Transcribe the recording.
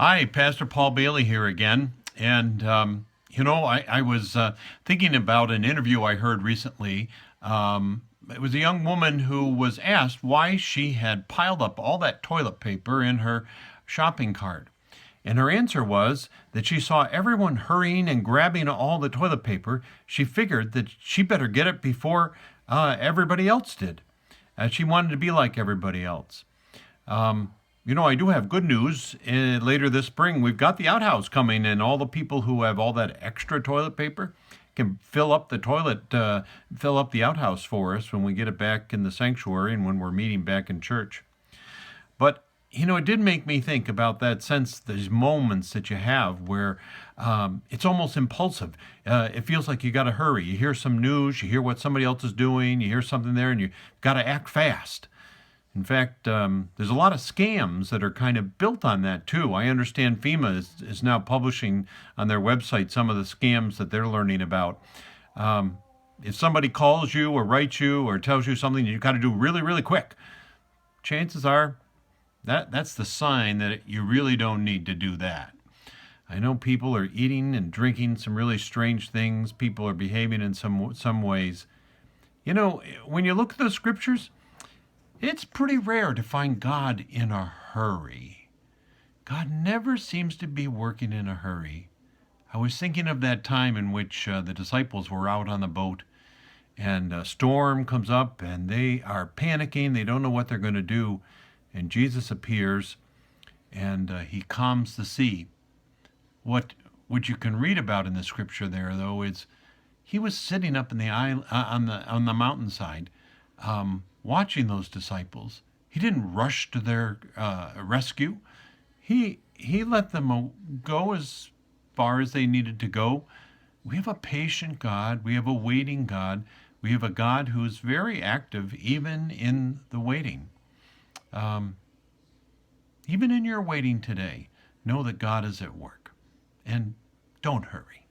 Hi, Pastor Paul Bailey here again. I was thinking about an interview I heard recently. It was a young woman who was asked why she had piled up all that toilet paper in her shopping cart. And her answer was that she saw everyone hurrying and grabbing all the toilet paper. She figured that she better get it before everybody else did. She wanted to be like everybody else. I do have good news. Later this spring, we've got the outhouse coming, and all the people who have all that extra toilet paper can fill up the outhouse for us when we get it back in the sanctuary and when we're meeting back in church. But it did make me think about that sense, these moments that you have where it's almost impulsive. It feels like you got to hurry. You hear some news, you hear what somebody else is doing, you hear something there, and you got to act fast. In fact, there's a lot of scams that are kind of built on that too. I understand FEMA is now publishing on their website some of the scams that they're learning about. If somebody calls you or writes you or tells you something you got to do really, really quick, chances are that's the sign that you really don't need to do that. I know people are eating and drinking some really strange things. People are behaving in some ways. When you look at the scriptures, it's pretty rare to find God in a hurry. God never seems to be working in a hurry. I was thinking of that time in which the disciples were out on the boat and a storm comes up and they are panicking. They don't know what they're going to do. And Jesus appears and he calms the sea. What you can read about in the scripture there, though, is he was sitting up in the island, on the mountainside, watching those disciples. He didn't rush to their rescue. He let them go as far as they needed to go. We have a patient God. We have a waiting God. We have a God who is very active even in the waiting. Um, Even in your waiting today, know that God is at work. And don't hurry.